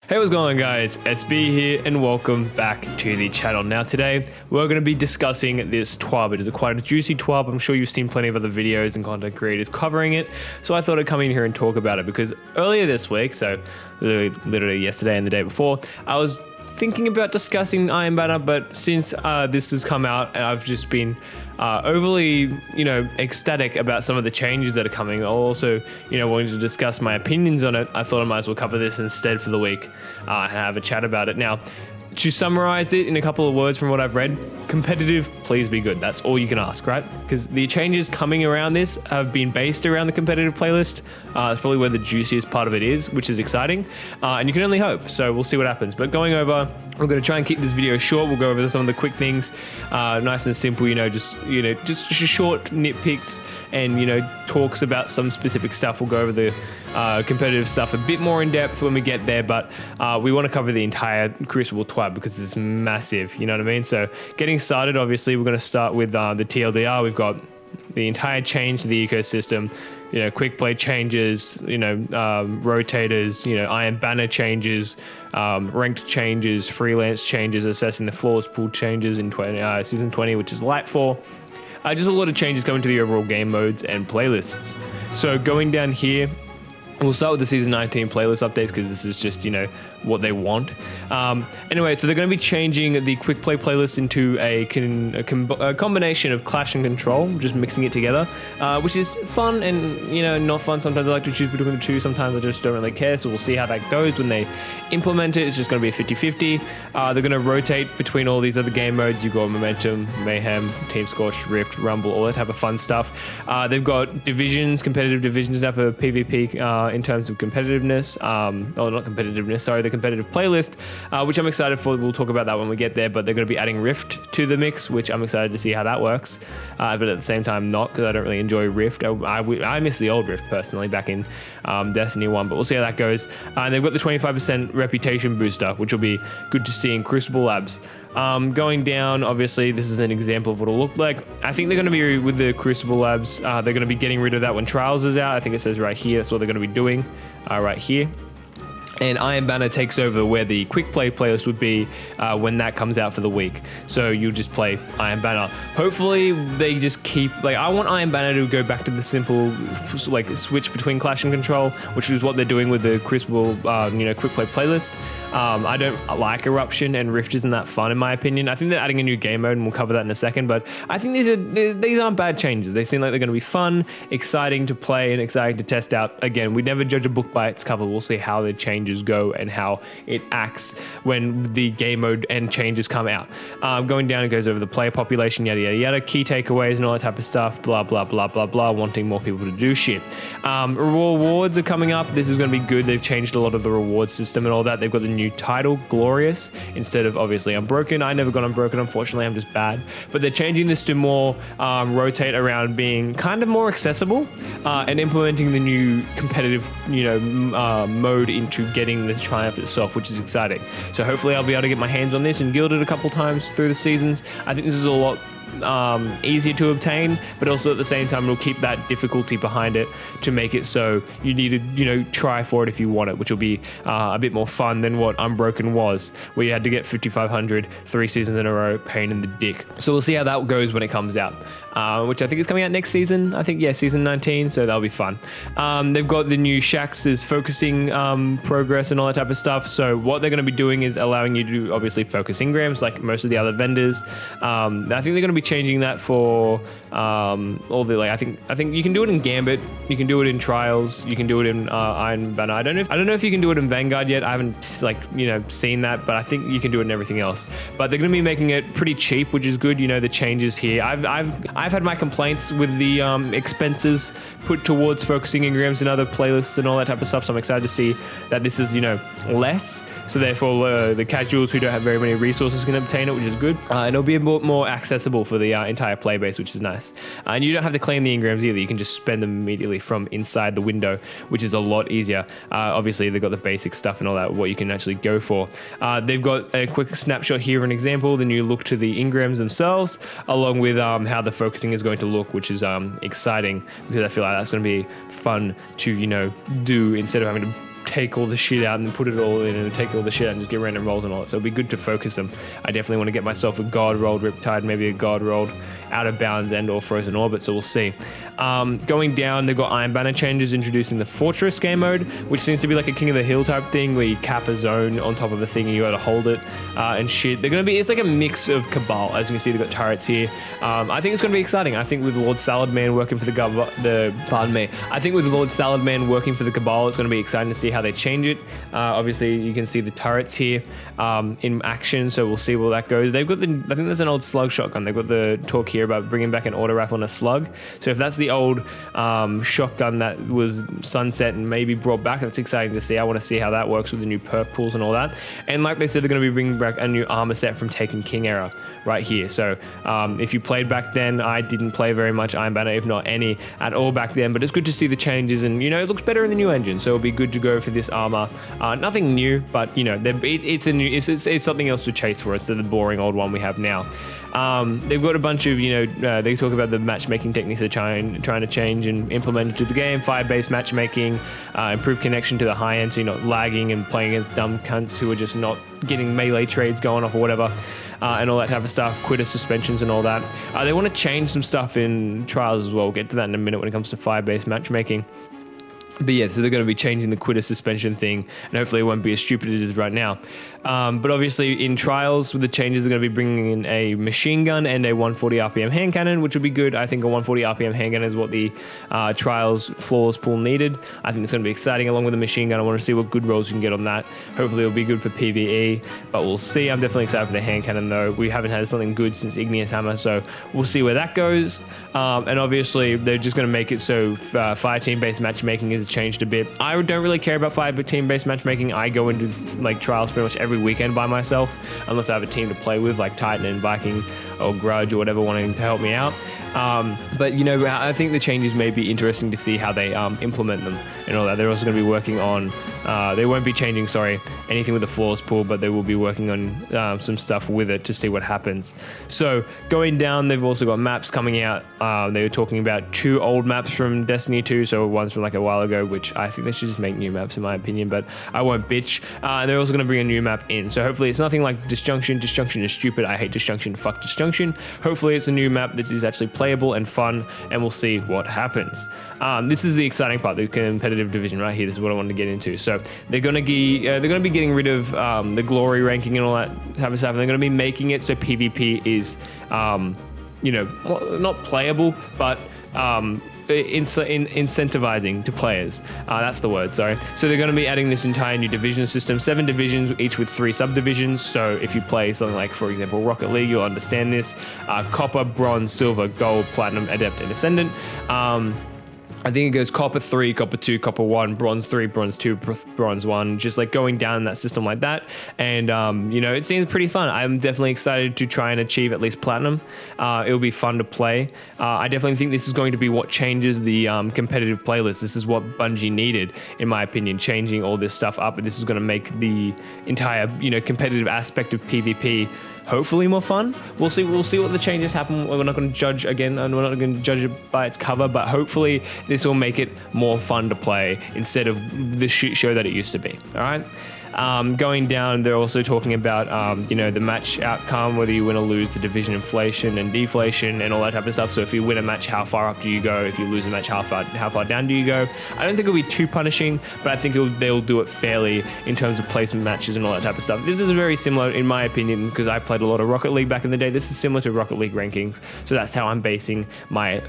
Hey, what's going on, guys? SB here and welcome back to the channel. Now today we're going to be discussing this TWAB. It is quite a juicy TWAB. I'm sure you've seen plenty of other videos and content creators covering it, so I thought I'd come in here and talk about it because earlier this week, so literally yesterday and the day before, I was thinking about discussing Iron Banner, but since this has come out and I've just been overly, ecstatic about some of the changes that are coming, I'll also, wanting to discuss my opinions on it, I thought I might as well cover this instead for the week and have a chat about it. Now, to summarize it in a couple of words from what I've read, competitive, please be good. That's all you can ask, right? Because the changes coming around this have been based around the competitive playlist. It's probably where the juiciest part of it is, which is exciting. And you can only hope, so we'll see what happens. But going over, we're going to try and keep this video short. We'll go over some of the quick things, nice and simple, just short nitpicks and, talks about some specific stuff. We'll go over the competitive stuff a bit more in depth when we get there, but we want to cover the entire Crucible TWAB because it's massive, you know what I mean? So getting started, obviously, we're going to start with the TLDR. We've got the entire change to the ecosystem, quick play changes, rotators, Iron Banner changes, ranked changes, freelance changes, assessing the floors pool changes in season 20, which is Lightfall. Just a lot of changes coming to the overall game modes and playlists. So going down here, we'll start with the season 19 playlist updates because this is just, what they want. Anyway, so they're going to be changing the quick play playlist into a combination of Clash and Control, just mixing it together, which is fun and, not fun. Sometimes I like to choose between the two. Sometimes I just don't really care. So we'll see how that goes when they implement it. It's just going to be a 50-50. They're going to rotate between all these other game modes. You've got Momentum, Mayhem, Team Scorched, Rift, Rumble, all that type of fun stuff. They've got divisions, competitive divisions now for PvP in terms of competitiveness. Not competitiveness, sorry, the competitive playlist, which I'm excited for. We'll talk about that when we get there, but they're going to be adding Rift to the mix, which I'm excited to see how that works. But at the same time, not, because I don't really enjoy Rift. I miss the old Rift personally back in Destiny 1, but we'll see how that goes. And they've got the 25% reputation booster, which will be good to see in Crucible Labs. Going down, obviously, this is an example of what it'll look like. I think they're going to be, with the Crucible Labs, they're going to be getting rid of that when Trials is out. I think it says right here, that's what they're going to be doing, right here. And Iron Banner takes over where the quick play playlist would be when that comes out for the week. So you'll just play Iron Banner. Hopefully they just keep, I want Iron Banner to go back to the simple, switch between Clash and Control, which is what they're doing with the Crucible, quick play playlist. I don't like Eruption, and Rift isn't that fun in my opinion. I think they're adding a new game mode, and we'll cover that in a second, but I think these aren't bad changes. They seem like they're going to be fun, exciting to play, and exciting to test out. Again, we never judge a book by its cover. We'll see how the changes go and how it acts when the game mode and changes come out. Going down, it goes over the player population, yada, yada, yada, key takeaways and all that type of stuff, blah, blah, blah, blah, blah, wanting more people to do shit. Rewards are coming up. This is going to be good. They've changed a lot of the reward system and all that. They've got the new title, Glorious, instead of obviously Unbroken. I never got Unbroken, unfortunately. I'm just bad. But they're changing this to more rotate around being kind of more accessible and implementing the new competitive, mode into getting the Triumph itself, which is exciting. So hopefully I'll be able to get my hands on this and guild it a couple times through the seasons. I think this is a lot easier to obtain, but also at the same time it'll keep that difficulty behind it to make it so you need to try for it if you want it, which will be a bit more fun than what Unbroken was, where you had to get 5500 3 seasons in a row, pain in the dick. So we'll see how that goes when it comes out, which I think is coming out next season. I think, yeah, season 19, so that'll be fun. They've got the new Shax's focusing progress and all that type of stuff. So what they're going to be doing is allowing you to obviously focus engrams like most of the other vendors. I think they're going to be changing that for all the I think you can do it in Gambit, you can do it in Trials, you can do it in Iron Banner. I don't know if you can do it in Vanguard yet. I haven't seen that, but I think you can do it in everything else. But they're going to be making it pretty cheap, which is good. The changes here. I've had my complaints with the expenses put towards focusing engrams and other playlists and all that type of stuff. So I'm excited to see that this is less. So therefore, the casuals who don't have very many resources can obtain it, which is good. And it'll be a bit more accessible for the entire play base, which is nice. And you don't have to claim the engrams either. You can just spend them immediately from inside the window, which is a lot easier. Obviously, they've got the basic stuff and all that, what you can actually go for. They've got a quick snapshot here, an example, the new look to the engrams themselves, along with how the focusing is going to look, which is exciting, because I feel like that's going to be fun to, do instead of having to take all the shit out and put it all in and take all the shit out and just get random rolls and all that. So it'll be good to focus them. I definitely want to get myself a God rolled Riptide, maybe a God rolled Out of Bounds and or Frozen Orbit, so we'll see. Going down, they've got Iron Banner changes, introducing the Fortress game mode, which seems to be like a King of the Hill type thing where you cap a zone on top of a thing and you gotta hold it and shit. It's like a mix of Cabal. As you can see, they've got turrets here. I think it's gonna be exciting. I think with Lord Saladman working for I think with Lord Saladman working for the Cabal, it's gonna be exciting to see how they change it. Obviously, you can see the turrets here in action, so we'll see where that goes. They've got I think there's an old slug shotgun. They've got the talk here about bringing back an auto rifle and a slug. So if that's the old shotgun that was sunset and maybe brought back, that's exciting to see. I want to see how that works with the new perk pools and all that. And like they said, they're going to be bringing back a new armor set from Taken King era right here. So if you played back then, I didn't play very much Iron Banner, if not any at all back then, but it's good to see the changes, and it looks better in the new engine, so it'll be good to go for this armor. Nothing new, but it's something else to chase for instead of the boring old one we have now. They've got a bunch of, they talk about the matchmaking techniques they're trying to change and implement into the game. Fire-based matchmaking, improved connection to the high end, so you're not lagging and playing against dumb cunts who are just not getting melee trades going off or whatever, and all that type of stuff, quitter suspensions and all that. They want to change some stuff in Trials as well. We'll get to that in a minute when it comes to fire-based matchmaking. But yeah, so they're going to be changing the quitter suspension thing, and hopefully it won't be as stupid as it is right now. But obviously in Trials, with the changes, they're going to be bringing in a machine gun and a 140 RPM hand cannon, which will be good. I think a 140 RPM hand cannon is what the Trials flawless pool needed. I think it's going to be exciting. Along with the machine gun, I want to see what good rolls you can get on that. Hopefully it'll be good for PvE, but we'll see. I'm definitely excited for the hand cannon though. We haven't had something good since Igneous Hammer, so we'll see where that goes. And obviously they're just going to make it so fire team based matchmaking is changed a bit. I don't really care about fire team based matchmaking. I go into like Trials pretty much every weekend by myself, unless I have a team to play with like Titan and Viking or Grudge or whatever wanting to help me out. But I think the changes may be interesting to see how they implement them and all that. They're also going to be working on they won't be changing anything with the floors pool, but they will be working on some stuff with it to see what happens. So going down, they've also got maps coming out. They were talking about 2 old maps from Destiny 2, so one's from like a while ago, which I think they should just make new maps in my opinion, but I won't bitch. They're also going to bring a new map in, so hopefully it's nothing like Disjunction. Disjunction is stupid. I hate Disjunction. Fuck Disjunction. Hopefully it's a new map that is actually playable and fun, and we'll see what happens. This is the exciting part, the competitive division right here. This is what I wanted to get into. So they're going to be getting rid of the glory ranking and all that type of stuff. And they're going to be making it so PvP is, not playable, but incentivizing to players. That's the word, sorry. So they're going to be adding this entire new division system, 7 divisions, each with 3 subdivisions. So if you play something like, for example, Rocket League, you'll understand this. Copper, bronze, silver, gold, platinum, adept, and ascendant. I think it goes copper 3, copper 2, copper 1, bronze 3, bronze 2, bronze 1, just like going down that system like that. And, it seems pretty fun. I'm definitely excited to try and achieve at least platinum. It'll be fun to play. I definitely think this is going to be what changes the competitive playlist. This is what Bungie needed, in my opinion, changing all this stuff up. And this is going to make the entire, competitive aspect of PvP hopefully more fun. We'll see what the changes happen. We're not going to judge again, and we're not going to judge it by its cover, but hopefully this will make it more fun to play instead of the shit show that it used to be. All right. Going down, they're also talking about, the match outcome, whether you win or lose, the division inflation and deflation and all that type of stuff. So if you win a match, how far up do you go? If you lose a match, how far down do you go? I don't think it'll be too punishing, but I think they'll do it fairly in terms of placement matches and all that type of stuff. This is very similar, in my opinion, because I played a lot of Rocket League back in the day. This is similar to Rocket League rankings, so that's how I'm basing my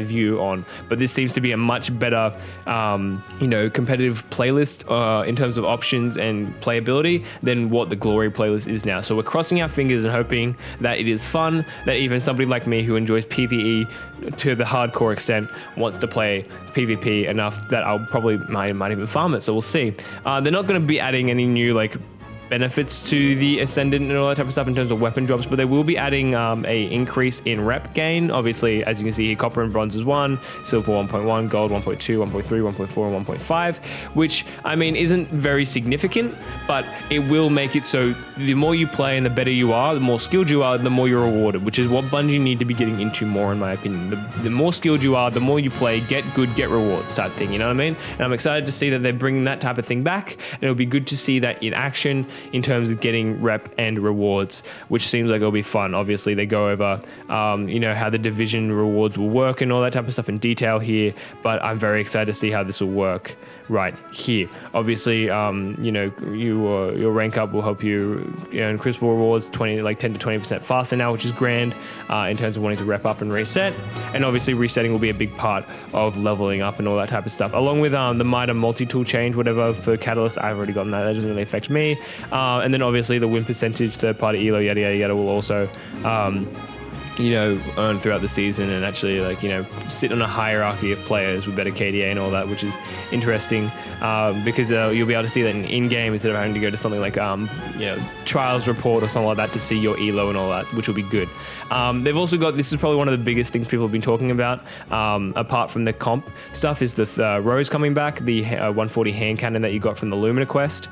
view on. But this seems to be a much better, competitive playlist in terms of options and playability than what the Glory playlist is now. So we're crossing our fingers and hoping that it is fun, that even somebody like me who enjoys PvE to the hardcore extent wants to play PvP enough that I'll probably might even farm it. So we'll see. They're not going to be adding any new benefits to the Ascendant and all that type of stuff in terms of weapon drops, but they will be adding a increase in rep gain. Obviously, as you can see here, copper and bronze is 1, silver 1.1, gold 1.2, 1.3, 1.4, and 1.5, which, I mean, isn't very significant, but it will make it so the more you play and the better you are, the more skilled you are, the more you're rewarded, which is what Bungie need to be getting into more, in my opinion. The more skilled you are, the more you play, get good, get rewards type thing, you know what I mean? And I'm excited to see that they're bringing that type of thing back, and it'll be good to see that in action in terms of getting rep and rewards, which seems like it'll be fun. Obviously, they go over, you know, how the division rewards will work and all that type of stuff in detail here, but I'm very excited to see how this will work right here. Obviously, you know, your rank up will help you earn crucible rewards 10 to 20% faster now, which is grand in terms of wanting to rep up and reset. And obviously, resetting will be a big part of leveling up and all that type of stuff, along with the Mitre multi-tool change, whatever, for Catalyst. I've already gotten that. That doesn't really affect me. And then obviously the win percentage, third-party elo, yada yada yada, will also you know, earn throughout the season and actually, like, you know, sit on a hierarchy of players with better KDA and all that, which is interesting because you'll be able to see that in game instead of having to go to something like, you know, Trials Report or something like that to see your elo and all that, which will be good. They've also got, this is probably one of the biggest things people have been talking about, apart from the comp stuff, is this Rose coming back, the 140 hand cannon that you got from the Lumina quest.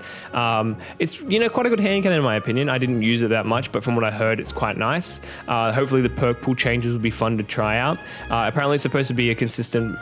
It's, you know, quite a good hand cannon in my opinion. I didn't use it that much, but from what I heard, it's quite nice. Hopefully the perk pool changes will be fun to try out. Apparently it's supposed to be a consistent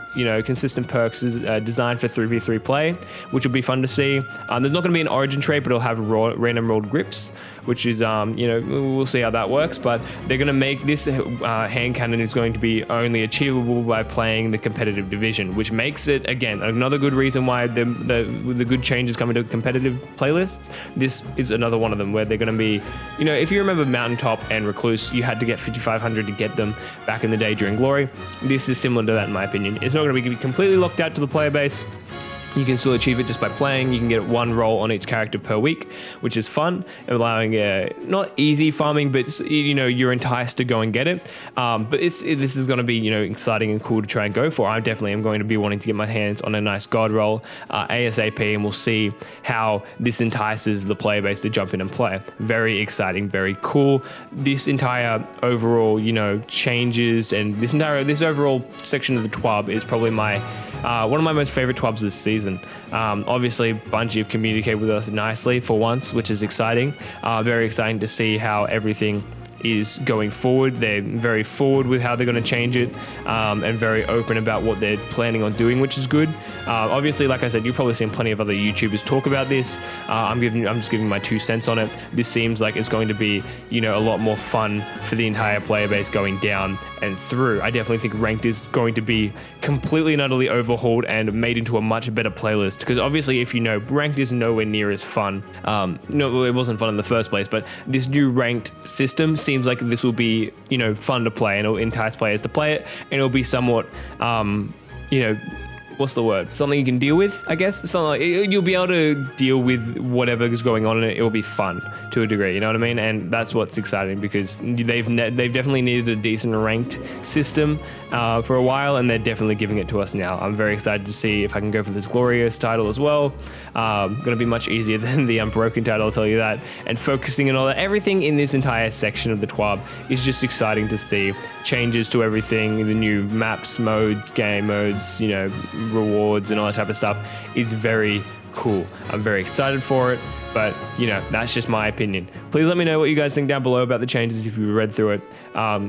perks designed for 3v3 play, which will be fun to see. There's not going to be an origin trait, but it'll have random rolled grips, which is, you know, we'll see how that works, but they're going to make this hand cannon is going to be only achievable by playing the competitive division, which makes it, again, another good reason why the good changes coming to competitive playlists. This is another one of them where they're going to be, you know, if you remember Mountaintop and Recluse, you had to get 5500 to get them back in the day during Glory. This is similar to that in my opinion. It's not going to be completely locked out to the player base. You can still achieve it just by playing. You can get one roll on each character per week, which is fun, allowing not easy farming, but, you know, you're enticed to go and get it. But this is going to be, you know, exciting and cool to try and go for. I definitely am going to be wanting to get my hands on a nice god roll ASAP, and we'll see how this entices the player base to jump in and play. Very exciting, very cool. This entire overall, you know, changes, and this overall section of the TWAB is probably my one of my most favorite TWABs this season. Obviously, Bungie have communicated with us nicely for once, which is exciting. Very exciting to see how everything is going forward. They're very forward with how they're going to change it, and very open about what they're planning on doing, which is good. Obviously, like I said, you've probably seen plenty of other YouTubers talk about this. I'm just giving my 2 cents on it. This seems like it's going to be, you know, a lot more fun for the entire player base going down and through. I definitely think ranked is going to be completely and utterly overhauled and made into a much better playlist, because obviously, if you know, ranked is nowhere near as fun. No, it wasn't fun in the first place, but this new ranked system seems like this will be, you know, fun to play, and it'll entice players to play it, and it'll be somewhat, you know, what's the word? Something you can deal with, I guess. Something like, you'll be able to deal with whatever is going on in it. It will be fun to a degree, you know what I mean? And that's what's exciting, because they've definitely needed a decent ranked system for a while, and they're definitely giving it to us now. I'm very excited to see if I can go for this Glorious title as well. Going to be much easier than the Unbroken title, I'll tell you that. And focusing and all that, everything in this entire section of the TWAB is just exciting to see. Changes to everything, the new maps, modes, game modes, you know, rewards and all that type of stuff is very cool. I'm very excited for it, but, you know, that's just my opinion. Please let me know what you guys think down below about the changes if you read through it.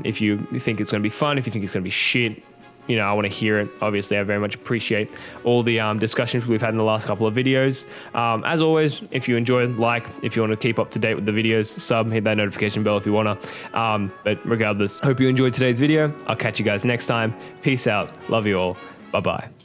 If you think it's going to be fun, if you think it's going to be shit, you know, I want to hear it. Obviously, I very much appreciate all the discussions we've had in the last couple of videos. As always, if you enjoyed, like. If you want to keep up to date with the videos, sub, hit that notification bell if you want to. But regardless, hope you enjoyed today's video. I'll catch you guys next time. Peace out. Love you all. Bye-bye.